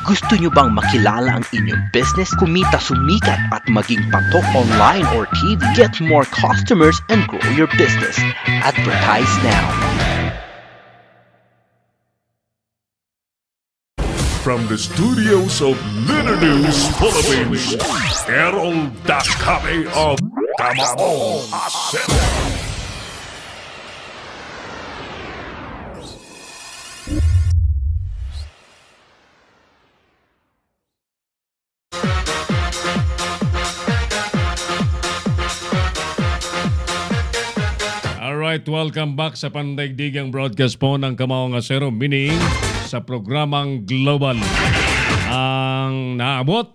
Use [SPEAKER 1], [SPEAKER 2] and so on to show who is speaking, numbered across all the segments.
[SPEAKER 1] Gusto nyo bang makilala ang inyong business, kumita, sumikat at maging patok online or TV? Get more customers and grow your business. Advertise now.
[SPEAKER 2] From the studios of Leader News Philippines, Errol Dakame of Kamao Asset.
[SPEAKER 3] Alright, welcome back sa pandaigdigang broadcast po ng Kamao Asero Mini sa programang Global. Ang naabot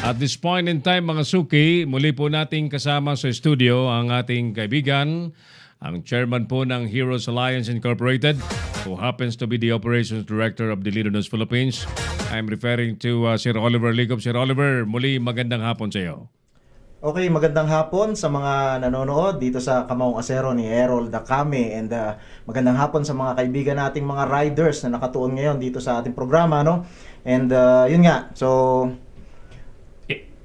[SPEAKER 3] at this point in time, mga suki, muli po nating kasama sa studio ang ating kaibigan, ang chairman po ng Heroes Alliance Incorporated, who happens to be the operations director of the Leader News Philippines. I'm referring to Sir Oliver Licob. Sir Oliver, muli magandang hapon sa iyo.
[SPEAKER 4] Okay, magandang hapon sa mga nanonood dito sa Kamaong Asero ni Errol Dakame, and magandang hapon sa mga kaibigan nating mga riders na nakatuon ngayon dito sa ating programa, no? And yun nga, so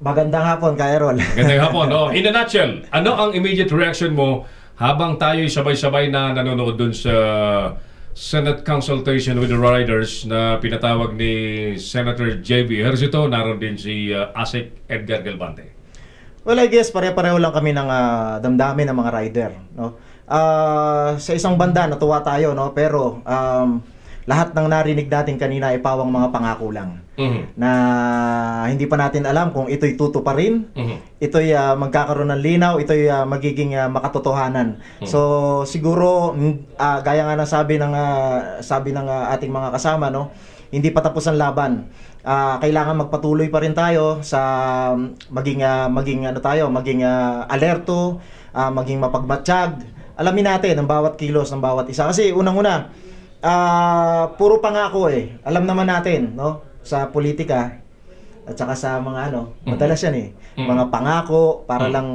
[SPEAKER 4] magandang hapon ka, Errol.
[SPEAKER 3] Magandang hapon. No? In a nutshell, ano ang immediate reaction mo habang tayo'y sabay-sabay na nanonood dun sa Senate consultation with the riders na pinatawag ni Senator J.B. Ejercito, naroon din si ASEC Edgar Galvante?
[SPEAKER 4] Well, I guess pare-pareho lang kami ng damdamin ng mga rider, no? Sa isang banda natuwa tayo, no, pero lahat ng narinig natin kanina ay pawang mga pangako lang. Na hindi pa natin alam kung ito'y tutuparin, ito'y magkakaroon ng linaw, ito'y magiging makatotohanan. So siguro gaya nga ng sabi ng ating mga kasama, no, hindi pa tapos ang laban. Kailangan magpatuloy pa rin tayo sa maging alerto, maging mapagmatsyag. Alamin natin ang bawat kilos ng bawat isa, kasi unang-una puro pangako eh. Alam naman natin, no, sa politika at saka sa mga madalas yan mga pangako para lang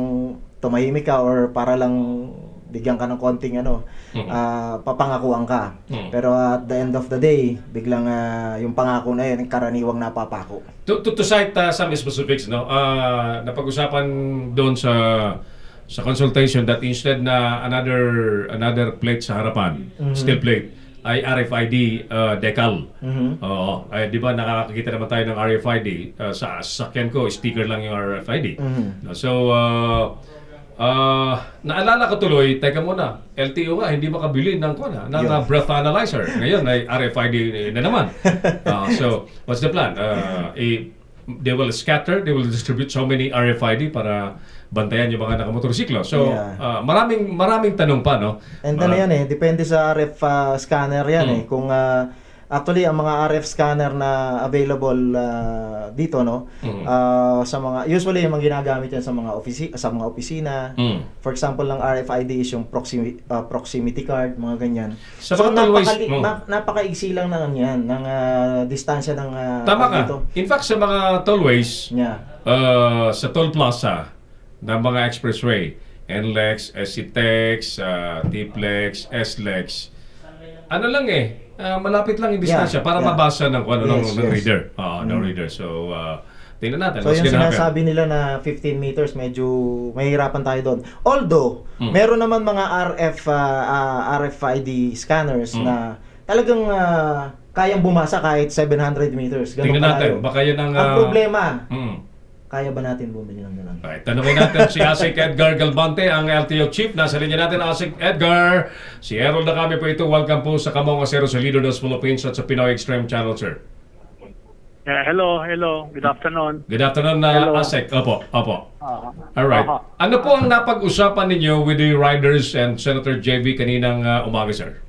[SPEAKER 4] tumahimik ka or para lang bigyan ka ng konting papangakuan ka. Pero at the end of the day, biglang yung pangako na yun, karaniwang napapako.
[SPEAKER 3] To cite some specifics, no? Napag-usapan doon sa consultation that instead na another plate sa harapan, steel plate, ay RFID decal. Oo. Di ba nakakakita naman tayo ng RFID? Sa sasakyan ko, sticker lang yung RFID. So, naalala ko tuloy, teka muna, LTO nga, hindi makabili ng breath analyzer. Ngayon ay RFID na naman. So, what's the plan? They will scatter, they will distribute so many RFID para bantayan yung mga nakamotorsiklo. So, maraming tanong pa, no?
[SPEAKER 4] And yan depende sa RF scanner yan kung actually ang mga RF scanner na available dito, no, sa mga usually yung mga ginagamit yan sa mga opisina. For example, ng RFID is yung proximity card, mga ganyan.
[SPEAKER 3] So
[SPEAKER 4] napakaigsi lang ng yan, ng distansya ng
[SPEAKER 3] tama ka.
[SPEAKER 4] dito.
[SPEAKER 3] In fact, sa mga tollways, sa toll plaza ng mga expressway, NLEX, SCTEX, TPLEX, SLEX, ano lang malapit lang yung distansya para mabasa ng reader. No reader. So, tingnan natin.
[SPEAKER 4] So, yung sinasabi nila na 15 meters, medyo mahirapan tayo doon. Although, meron naman mga RFID scanners na talagang kayang bumasa kahit 700 meters. Ganun
[SPEAKER 3] tingnan natin. Baka yun ang
[SPEAKER 4] problema. Kaya ba natin bumili ng ganun?
[SPEAKER 3] Right. Tanungin natin si ASEC Edgar Galvante, ang LTO Chief. Nasa linya natin, ASEC Edgar. Si Errol Dakame po ito. Welcome po sa Kamaong Asero sa Leader News Philippines at sa Pinoy Extreme Channel, sir.
[SPEAKER 5] Hello. Good afternoon.
[SPEAKER 3] Good afternoon, ASEC. Opo. Alright. Ano po ang napag-usapan ninyo with the riders and Senator JB kaninang umaga, sir?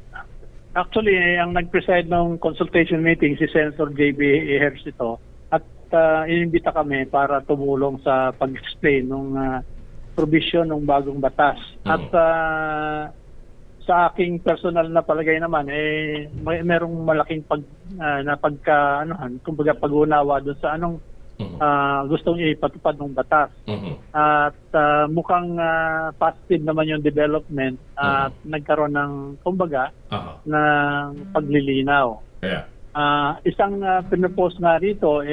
[SPEAKER 5] Actually, ang nag-preside ng consultation meeting si Senator JB Ejercito, at inimbita kami para tumulong sa pag-explain ng provision ng bagong batas. At sa aking personal na palagay naman, merong malaking kumbaga pag-unawa doon sa gustong ipatupad ng batas. At mukhang positive naman yung development at nagkaroon ng kumbaga ng paglilinaw. Isang pinopose nga rito,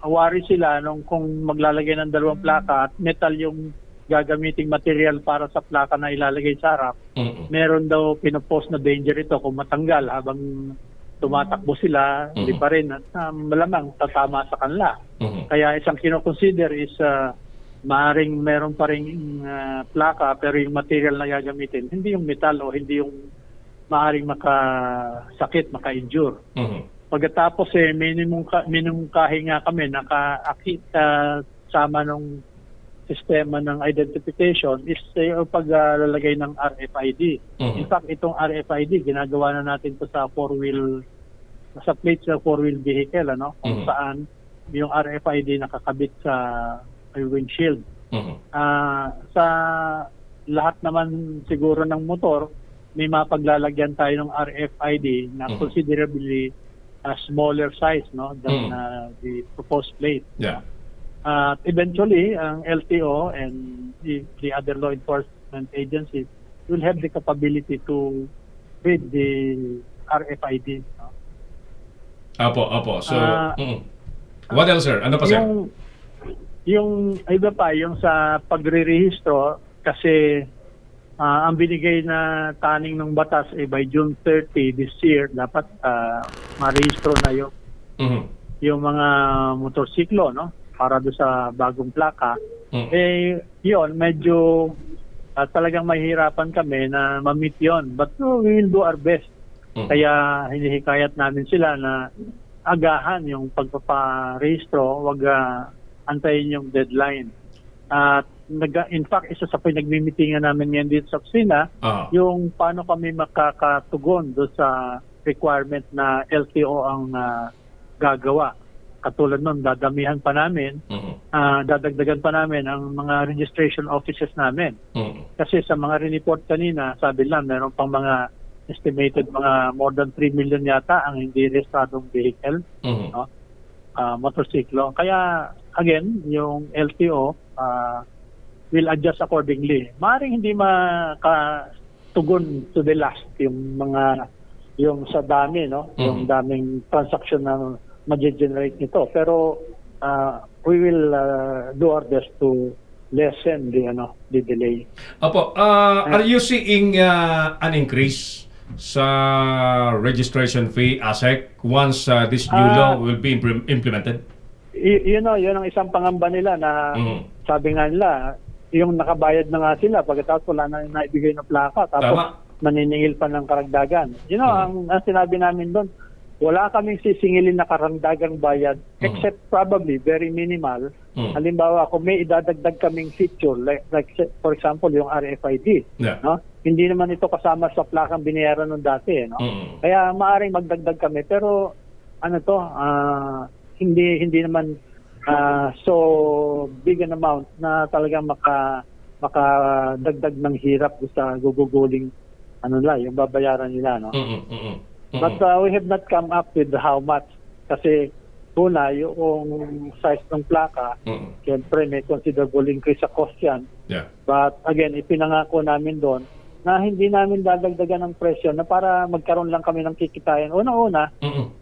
[SPEAKER 5] worry sila kung maglalagay ng dalawang plaka at metal yung gagamiting material para sa plaka na ilalagay sa harap. Meron daw pinopost na danger ito kung matanggal habang tumatakbo sila, hindi pa rin at malamang tatama sa kanila. Kaya isang kinoconsider is maaring meron pa rin plaka pero yung material na gagamitin, hindi yung metal o hindi yung maaring makasakit, maka-injure. Pagkatapos minimum kahinga kami nakaakit sama nung sistema ng identification is yung paglalagay ng RFID. In fact, itong RFID, ginagawa na natin to sa sa plates ng four-wheel vehicle, kung saan yung RFID nakakabit sa windshield. Sa lahat naman siguro ng motor, may mapaglalagyan tayo ng RFID na considerably smaller size than the proposed plate.
[SPEAKER 3] Yeah.
[SPEAKER 5] Eventually, ang LTO and the other law enforcement agencies will have the capability to read the RFID.
[SPEAKER 3] Apo. So, what else, sir? Ano pa, sir?
[SPEAKER 5] Yung iba pa, yung sa pagre-rehistro, kasi ang binigay na taning ng batas by June 30 this year, dapat ma-rehistro na yung mga motorsiklo, para do sa bagong plaka. Yun, medyo talagang mahirapan kami na ma-meet yun. But we will do our best. Kaya hinihikayat namin sila na agahan yung pagpaparehistro, wag antayin yung deadline. At in fact, isa sa pinagmimitingan namin ngayon dito sa opisina, yung paano kami makakatugon do sa requirement na LTO ang gagawa. Katulad nun, dadamihan pa namin, dadagdagan pa namin ang mga registration offices namin. Kasi sa mga report kanina, sabi lang, meron pang mga estimated mga more than 3 million yata ang hindi rehistradong vehicle, motorsiklo. Kaya, again, yung LTO will adjust accordingly. Maaaring hindi makatugon to the last yung sa dami, yung daming transaction na ma-generate nito. Pero we will do our best to lessen the delay.
[SPEAKER 3] Opo, are you seeing an increase sa registration fee, ASEC, once this new law will be implemented?
[SPEAKER 5] Yun ang isang pangamba nila na sabi nga nila, yung nakabayad na nga sila pagkatapos wala na naibigay na plaka tapos maniningil pa ng karagdagan. Ang sinabi namin doon, wala kaming sisingilin na karagdagang bayad except probably very minimal. Halimbawa, kung may idadagdag kaming feature like for example yung RFID, hindi naman ito kasama sa plakang binayaran nung dati, Kaya maaring magdagdag kami pero hindi naman so big an amount na talagang makadagdag ng hirap sa guguguling yung babayaran nila, But we have not come up with how much kasi una yung size ng plaka, siyempre may considerable increase sa cost yan. But again, ipinangako namin doon na hindi namin dadagdagan ng presyo na para magkaroon lang kami ng kikitayan. Una-una,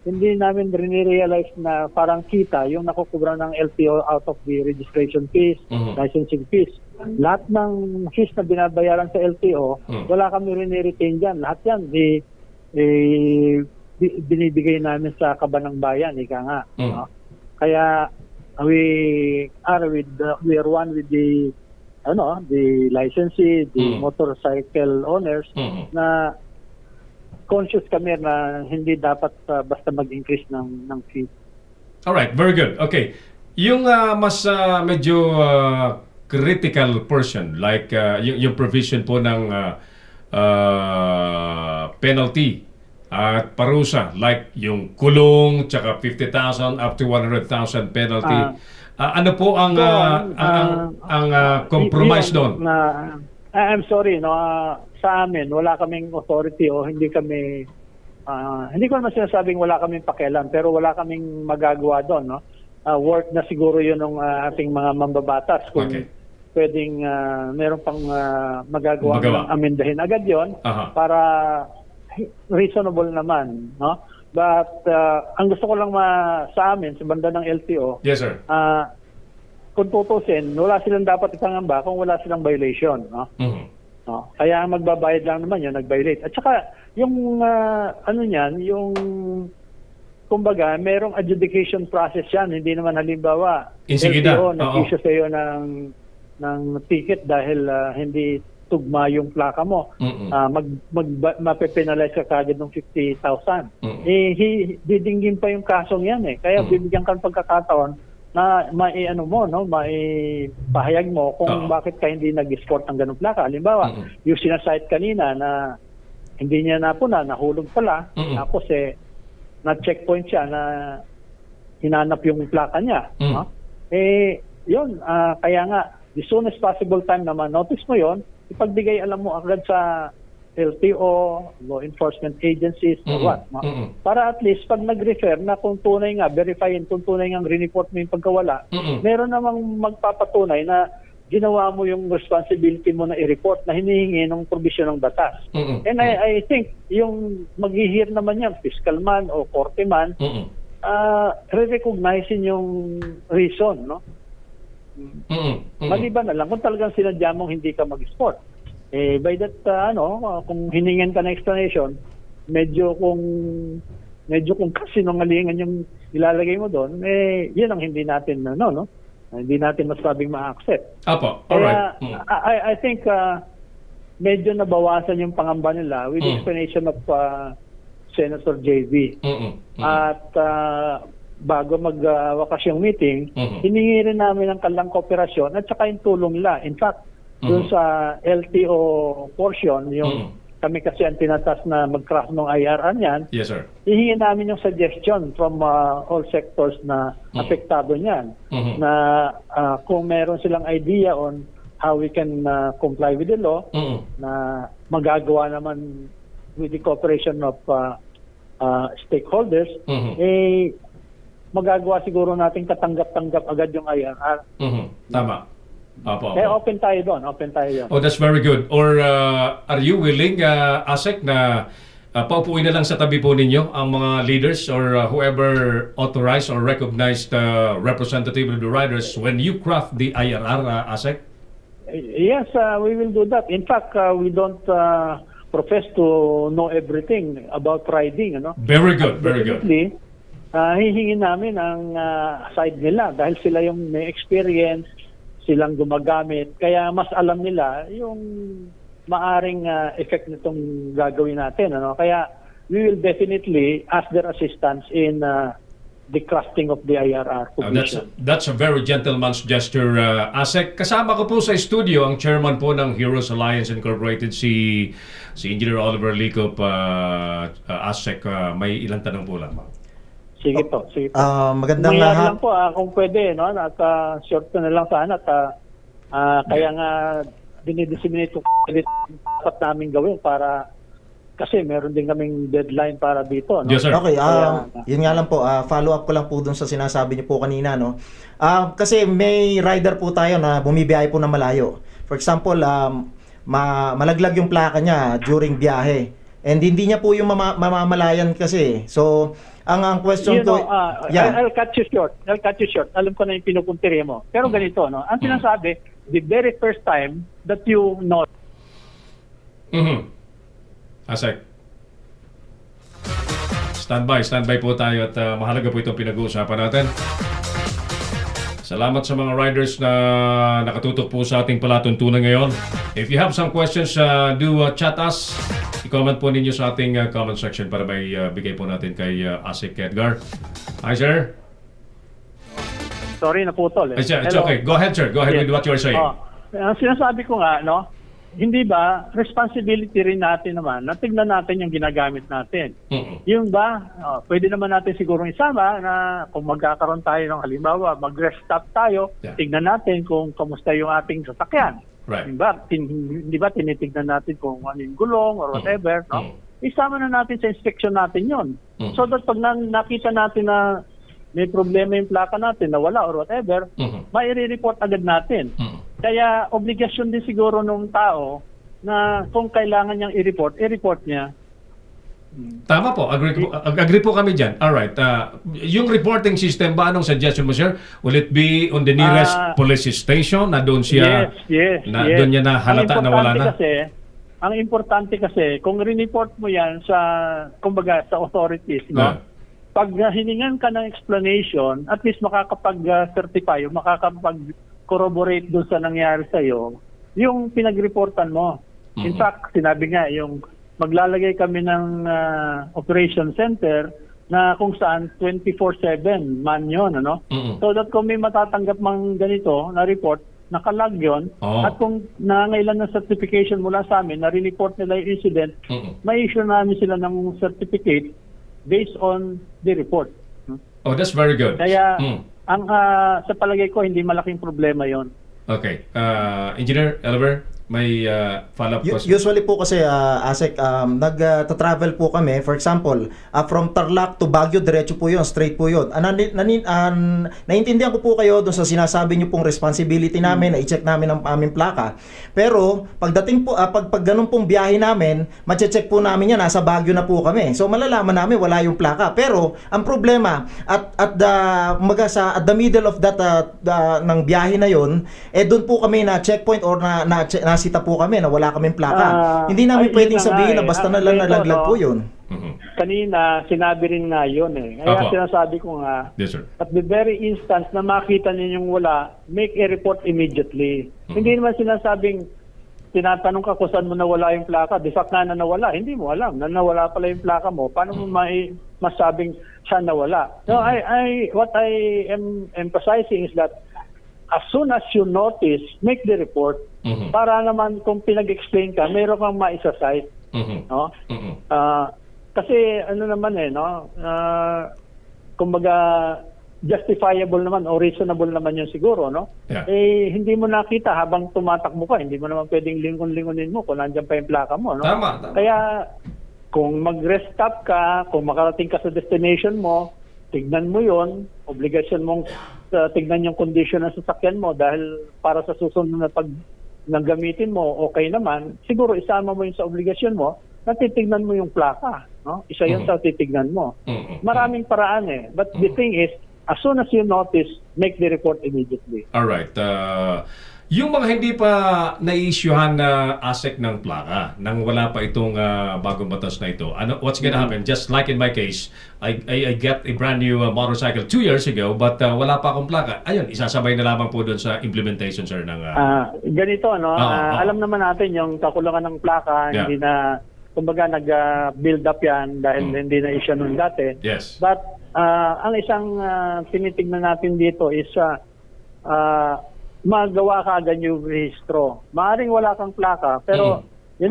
[SPEAKER 5] hindi namin rini-realize na parang kita yung nakukubra ng LTO out of the registration fees, licensing fees. Lahat ng fees na binabayaran sa LTO, wala kami rini-retain dyan. Lahat yan, binibigay namin sa kabanang bayan, ika nga. Kaya we are one with the licensee, the motorcycle owners na conscious kami na hindi dapat basta mag-increase ng fee.
[SPEAKER 3] Alright, very good. Okay. Yung mas medyo critical portion like yung provision po ng penalty at parusa like yung kulong tsaka 50,000 up to 100,000 penalty. Ano po ang compromise doon?
[SPEAKER 5] I'm sorry, sa amin wala kaming authority o hindi kami hindi ko naman sinasabing wala kaming pakialam pero wala kaming magagawa doon, work na siguro 'yun ng ating mga mambabatas kung pwedeng meron pang magagawa ng amendahin agad 'yon para reasonable naman, But ang gusto ko lang sa amin, sa banda ng LTO,
[SPEAKER 3] Yes, sir.
[SPEAKER 5] kung tutusin, wala silang dapat ipangamba kung wala silang violation. No?
[SPEAKER 3] Mhm.
[SPEAKER 5] No? Kaya ang magbabayad lang naman yun, nag-violate. At saka, yung ano niyan, yung kumbaga, merong adjudication process yan. Hindi naman halimbawa,
[SPEAKER 3] Insigida.
[SPEAKER 5] LTO
[SPEAKER 3] Oo.
[SPEAKER 5] nag-issue sa iyo ng ticket dahil hindi tugma yung plaka mo.
[SPEAKER 3] Mm-mm.
[SPEAKER 5] Mape-penalize ka kagad ng 50,000.
[SPEAKER 3] Mm.
[SPEAKER 5] Didinggin pa yung kasong yan eh. Kaya bibigyan ka ng pagkakataon na maipahayag mo kung
[SPEAKER 3] Oo.
[SPEAKER 5] bakit ka hindi nag-sport ng ganung plaka. Halimbawa, yung sinasite kanina na hindi niya napuna, nahulog pala, tapos na-checkpoint siya na hinanap yung plaka niya. No? Yun, kaya nga, the soonest possible time naman, notice mo yon, ipagbigay alam mo agad sa LTO, law enforcement agencies, or what. No? Para at least, pag nag-refer na kung tunay nga, verifyin kung tunay nga report mo yung pagkawala, meron namang magpapatunay na ginawa mo yung responsibility mo na i-report na hinihingi ng provision ng batas. And I think, yung mag-hear naman yan, fiscal man o korte man, re-recognizing yung reason, no? Maliban na lang kung talagang sinadya mong hindi ka mag-sport. By that, kung hiningan ka ng explanation, medyo kung kasinungalingan yung ilalagay mo doon, yun ang hindi natin, hindi natin masabing ma-accept.
[SPEAKER 3] Apo, alright.
[SPEAKER 5] I think medyo nabawasan yung pangamba nila with the explanation of Senator JB. At bago mag-wakasyong meeting, hiningi rin namin ang kanilang kooperasyon at saka yung tulong nila. In fact, doon sa LTO portion, yung kami kasi ang tinatas na mag-craft ng IRR niyan,
[SPEAKER 3] Yes, sir.
[SPEAKER 5] hihingi namin yung suggestion from all sectors na apektado niyan, na kung meron silang idea on how we can comply with the law, na magagawa naman with the cooperation of stakeholders, magagawa siguro natin katanggap-tanggap agad yung IRR.
[SPEAKER 3] Tama. Apo,
[SPEAKER 5] Kaya
[SPEAKER 3] apo.
[SPEAKER 5] open tayo doon.
[SPEAKER 3] Oh, that's very good. Or are you willing, ASEC, na paupuin na lang sa tabi po ninyo ang mga leaders or whoever authorized or recognized representative of the riders when you craft the IRR, ASEC?
[SPEAKER 5] Yes, we will do that. In fact, we don't profess to know everything about riding.
[SPEAKER 3] Very good, very good.
[SPEAKER 5] Definitely, hihingin namin ang side nila dahil sila yung may experience, silang gumagamit, kaya mas alam nila yung maaring effect nitong gagawin natin. Kaya we will definitely ask their assistance in the crafting of the IRR provision.
[SPEAKER 3] That's a very gentleman's gesture, ASEC. Kasama ko po sa studio ang chairman po ng Heroes Alliance Incorporated, si Engineer Oliver Licop. ASEC, may ilang tanong po lang.
[SPEAKER 5] Sige po, sige po.
[SPEAKER 4] Magandang
[SPEAKER 5] Mangyari
[SPEAKER 4] lahat.
[SPEAKER 5] lang po kung pwede, at short na lang sana. Kaya nga dinidisseminate ko dapat namin gawin para kasi meron din kaming deadline para dito.
[SPEAKER 3] Yes, sir.
[SPEAKER 4] Okay, yun nga lang po, follow up ko lang po dun sa sinasabi niyo po kanina, no? Kasi may rider po tayo na bumibiyahe po na malayo. For example, malaglag yung plaka niya during biyahe. And hindi niya po yung mamamalayan kasi. So, ang question ko...
[SPEAKER 5] I'll cut you short. Alam ko na yung pinupuntiri mo. Pero ganito, ang sinasabi, the very first time that you know...
[SPEAKER 3] ASEC. Standby po tayo at mahalaga po itong pinag-uusapan natin. Salamat sa mga riders na nakatutok po sa ating palatuntunan ngayon. If you have some questions, do chat us. I-comment po ninyo sa ating comment section para may bigay po natin kay ASEC Edgar. Hi, sir.
[SPEAKER 5] Sorry, naputol.
[SPEAKER 3] It's okay. Go ahead, sir. Go ahead with what you're saying.
[SPEAKER 5] Ang sinasabi ko nga, hindi ba, responsibility rin natin naman na tignan natin yung ginagamit natin. Yung ba, pwede naman natin siguro isama na kung magkakaroon tayo ng halimbawa, mag-rest stop tayo, tignan natin kung kamusta yung ating sasakyan.
[SPEAKER 3] Right.
[SPEAKER 5] Hindi ba tinitignan natin kung ano yung gulong or whatever, isama na natin sa inspection natin yon. So that pag nakita natin na may problema yung plaka natin na wala or whatever, mai-report agad natin. Kaya obligasyon din siguro ng tao na kung kailangan niyang i-report niya
[SPEAKER 3] Tama po. Agree po kami dyan. Alright. Yung reporting system ba, anong suggestion mo, sir? Will it be on the nearest police station na doon siya,
[SPEAKER 5] Yes.
[SPEAKER 3] doon niya na halata na wala na?
[SPEAKER 5] Ang importante kasi, kung re-report mo yan sa, kumbaga, sa authorities, no? Pag hiningan ka ng explanation, at least makakapag-certify o makakapag-corroborate doon sa nangyari sa'yo, yung pinag-reportan mo. In fact, sinabi nga, yung maglalagay kami ng operation center na kung saan 24/7 man yun, ano? So that kung may matatanggap mang ganito na report, nakalag yun. At kung nangailan ng certification mula sa amin, na report nila yung incident, may issue namin sila ng certificate based on the report.
[SPEAKER 3] Oh, that's very good.
[SPEAKER 5] Kaya, ang sa palagay ko, hindi malaking problema yon.
[SPEAKER 3] Okay. Engineer Oliver, may follow-up question?
[SPEAKER 4] Usually po kasi, Asek, nag-travel po kami. For example, from Tarlac to Baguio, diretso po yun, straight po yun. Naintindihan ko po kayo doon sa sinasabi niyo pong responsibility namin, na i-check namin ang aming plaka. Pero, pagdating po, pag ganun pong biyahe namin, ma-check po namin yan, nasa Baguio na po kami. So, malalaman namin, wala yung plaka. Pero, ang problema, at the middle of that, ng biyahe na yun, doon po kami na checkpoint or nasita po kami na wala kaming plaka. Hindi namin pwedeng sabihin na basta na lang nalaglag po yun.
[SPEAKER 5] Kanina, sinabi rin nga yun eh. Kaya sinasabi ko nga,
[SPEAKER 3] yes, sir.
[SPEAKER 5] At the very instance na makita ninyong wala, make a report immediately. Hindi naman sinasabing, tinatanong ka kung saan mo nawala yung plaka, de fact na nawala, hindi mo alam na nawala pala yung plaka mo. Paano mo masabing siya nawala? So, what I am emphasizing is that as soon as you notice, make the report para naman kung pinag-explain ka, mayroon kang maisa-cite. No? Kasi ano naman no? Kumbaga justifiable naman o reasonable naman yun siguro, no?
[SPEAKER 3] Yeah.
[SPEAKER 5] Hindi mo nakita habang tumatakbo ka, hindi mo naman pwedeng lingon-lingonin mo kung nandiyan pa yung plaka mo, no?
[SPEAKER 3] Tama.
[SPEAKER 5] Kaya kung mag-rest stop ka, kung makarating ka sa destination mo, tignan mo yon, obligasyon mong tignan yung condition ng sasakyan mo dahil para sa susunod na pag gamitin mo, okay naman, siguro isama mo yun sa obligasyon mo, na titignan mo yung plaka. No? Isa yun sa titignan mo. Maraming paraan eh. But the thing is, as soon as you notice, make the report immediately.
[SPEAKER 3] Alright. Yung mga hindi pa na-issuehan na ASEC ng plaka, nang wala pa itong bagong batas na ito, what's gonna happen? Just like in my case, I get a brand new motorcycle 2 years ago, but wala pa akong plaka. Ayun, isasabay na lamang po doon sa implementation, sir, ng...
[SPEAKER 5] Ganito, no? Alam naman natin yung kakulangan ng plaka, hindi na, kumbaga, nag-build up yan dahil hindi na issue nun dati.
[SPEAKER 3] Yes.
[SPEAKER 5] But, ang isang tinitignan natin dito is, magawa ka agad yung rehistro. Maaring wala kang plaka, pero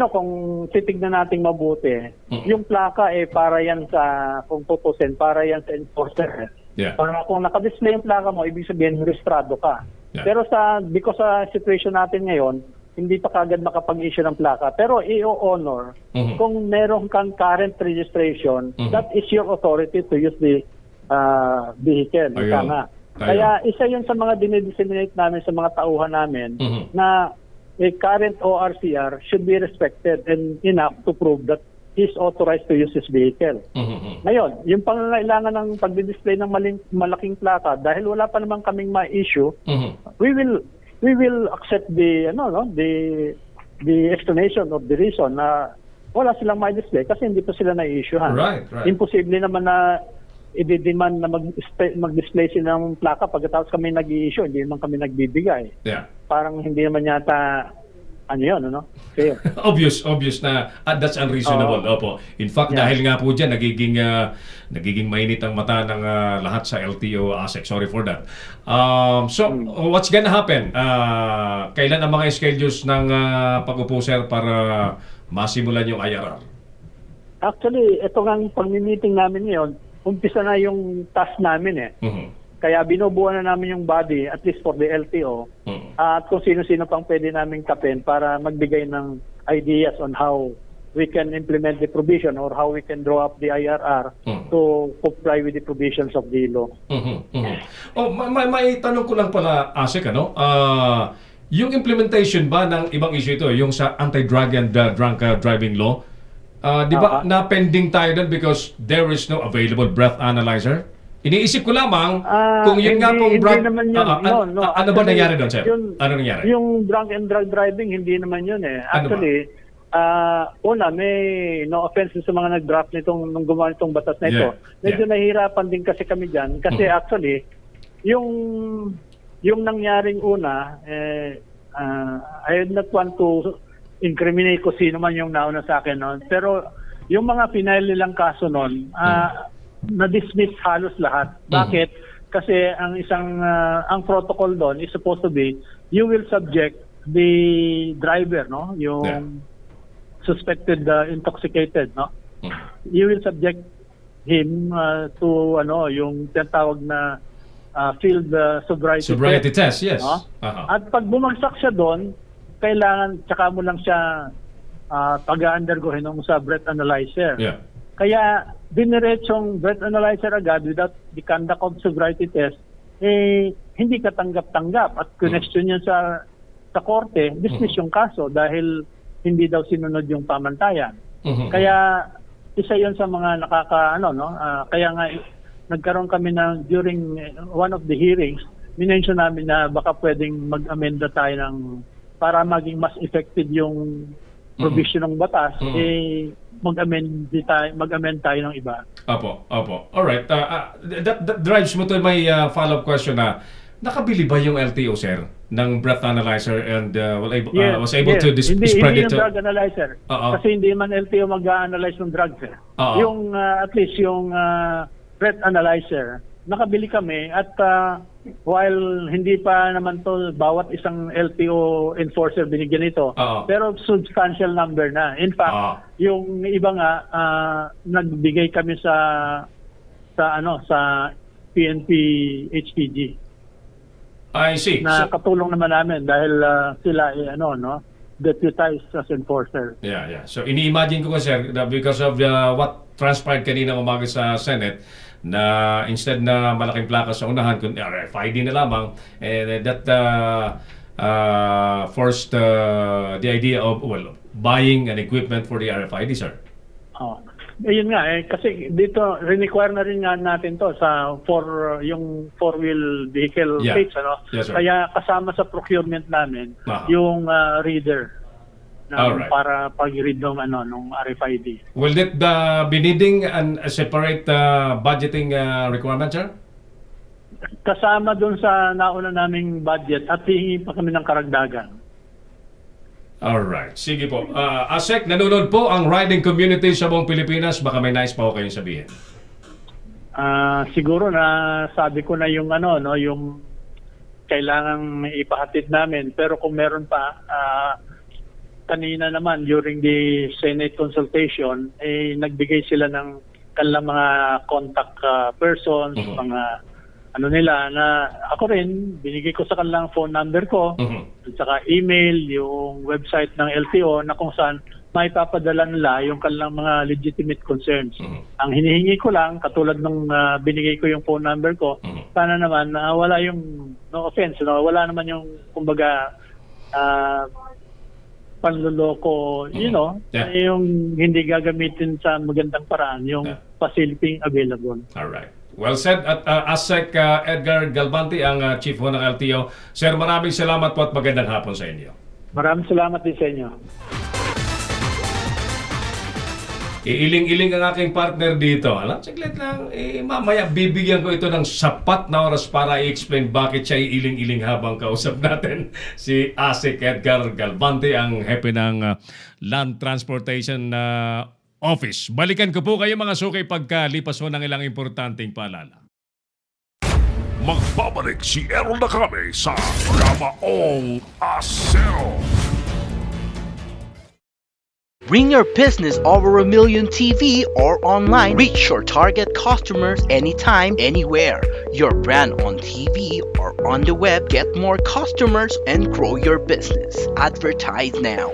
[SPEAKER 5] kung titignan natin mabuti, yung plaka para yan sa, kung tutusin, para yan sa enforcer.
[SPEAKER 3] Yeah.
[SPEAKER 5] Para kung nakadisplay yung plaka mo, ibig sabihin rehistrado ka.
[SPEAKER 3] Yeah.
[SPEAKER 5] Pero because sa situation natin ngayon, hindi pa kagad makapag-issue ng plaka. Pero i-honor, kung meron kang current registration, that is your authority to use the vehicle. Tama. Kaya isa yun sa mga dinidisseminate namin sa mga tauhan namin na a current ORCR should be respected and enough to prove that he's authorized to use his vehicle. Ngayon, yung pangangailangan ng pagdi-display ng malaking plaka, dahil wala pa naman kaming ma-issue, we will accept the explanation of the reason na wala silang ma-display kasi hindi pa sila na-issue.
[SPEAKER 3] Right.
[SPEAKER 5] Imposible naman na i-demand na mag-display sila ng plaka pagkatapos kami nag-i-issue, hindi naman kami nagbibigay.
[SPEAKER 3] Yeah.
[SPEAKER 5] Parang hindi naman yata yun, ano? Fair.
[SPEAKER 3] obvious na that's unreasonable. Opo. In fact, dahil nga po dyan, nagiging mainit ang mata ng lahat sa LTO ASEC. Sorry for that. So, what's gonna happen? Kailan ang mga schedules ng pag-upo, sir, para masimulan yung IRR?
[SPEAKER 5] Actually, ito nga pag-meeting namin ngayon, umpisa na yung task namin Kaya binubuo na namin yung body, at least for the LTO, at kung sino-sino pang pwede namin kapin para magbigay ng ideas on how we can implement the provision or how we can draw up the IRR to comply with the provisions of the law.
[SPEAKER 3] May tanong ko lang pala, ASEC, yung implementation ba ng ibang issue ito, yung sa anti-drug and drunk driving law, Di ba na pending tayo doon because there is no available breath analyzer? Iniisip ko lamang kung yun nga pong
[SPEAKER 5] hindi naman yun. No.
[SPEAKER 3] Ano ba
[SPEAKER 5] Actually,
[SPEAKER 3] nangyari doon, sir? Ano nangyari?
[SPEAKER 5] Yung drunk and drug driving, hindi naman yun eh.
[SPEAKER 3] Ano
[SPEAKER 5] Actually, una, may no offense sa mga nag-draft nitong nung gumawa nitong batas na ito. Medyo nahihirapan din kasi kami dyan. Kasi actually, yung nangyaring una, I would not want to incriminate ko sino man yung nauna sa akin noon. Pero yung mga final nilang kaso noon, na-dismiss halos lahat. Bakit? Kasi ang ang protocol doon is supposed to be, you will subject the driver, no? Yung suspected intoxicated, no? You will subject him to yung tinatawag na field sobriety
[SPEAKER 3] test, yes.
[SPEAKER 5] No? At pag bumagsak siya doon, kailangan tsaka mo lang siya pag-undergohin sa breath analyzer.
[SPEAKER 3] Yeah.
[SPEAKER 5] Kaya diniretsong breath analyzer agad without the conduct of sobriety test, hindi ka tanggap-tanggap at connection niya sa korte, dismiss yung kaso dahil hindi daw sinunod yung pamantayan. Kaya isa yon sa mga kaya nga nagkaroon kami during one of the hearings, minention namin na baka pwedeng mag-amenda tayo para maging mas effective yung provision ng batas, mag-amend tayo ng iba.
[SPEAKER 3] Opo. Alright. That drives mo to my follow-up question na, nakabili ba yung LTO, sir, ng breath analyzer and was able to spread it
[SPEAKER 5] to... Hindi yung drug analyzer. Kasi hindi man LTO mag-analyze ng drugs. Yung, at least yung breath analyzer, nakabili kami at while hindi pa naman to bawat isang LTO enforcer binigyan ito, pero substantial number na. In fact, yung iba nga nagbigay kami sa PNP HPG.
[SPEAKER 3] I see.
[SPEAKER 5] Na katulong naman namin dahil sila deputized as enforcer.
[SPEAKER 3] Yeah. So ini-imagine ko sir that because of what transpired kanina umaga sa Senate, na instead na malaking plaka sa unahan, kung RFID na lamang, that forced the idea of buying an equipment for the RFID, sir.
[SPEAKER 5] Ayun nga kasi dito require na rin nga natin to yung four-wheel vehicle plates,
[SPEAKER 3] Yes, sir.
[SPEAKER 5] Kaya kasama sa procurement namin yung reader para pag-read ng RFID.
[SPEAKER 3] Will it be needing a separate budgeting requirement, sir?
[SPEAKER 5] Kasama dun sa nauna naming budget at hihingi pa kami ng karagdagan.
[SPEAKER 3] Alright. Sige po. Asek, nanonood po ang riding community sa buong Pilipinas. Baka may nice pa ko kayong sabihin.
[SPEAKER 5] Siguro na sabi ko na yung yung kailangang ipahatid namin. Pero kung meron pa, kanina naman during the Senate consultation, nagbigay sila ng kanilang mga contact persons, mga nila na ako rin, binigay ko sa kanilang phone number ko, at saka email, yung website ng LTO na kung saan may papadala nila yung kanilang mga legitimate concerns. Ang hinihingi ko lang, katulad nung binigay ko yung phone number ko, sana naman wala yung, no offense, wala naman yung, kumbaga, panloloko, yung hindi gagamitin sa magandang paraan, yung facility available.
[SPEAKER 3] Alright. Well said. At ASEC Edgar Galvante, ang Chief ng LTO. Sir, maraming salamat po at magandang hapon sa inyo.
[SPEAKER 5] Maraming salamat din sa inyo.
[SPEAKER 3] Iiling-iling ang aking partner dito. Alam, saglit lang. Mamaya bibigyan ko ito ng sapat na oras para i-explain bakit siya iiling-iling habang kausap natin si ASEC Edgar Galvante, ang hepe ng Land Transportation Office. Balikan ko po kayo mga sukay pagkalipas mo ng ilang importanteng paalala.
[SPEAKER 2] Magbabalik si Errol Nakame sa Kamaong Asero.
[SPEAKER 1] Bring your business over 1 million TV or online. Reach your target customers anytime, anywhere. Your brand on TV or on the web. Get more customers and grow your business. Advertise now.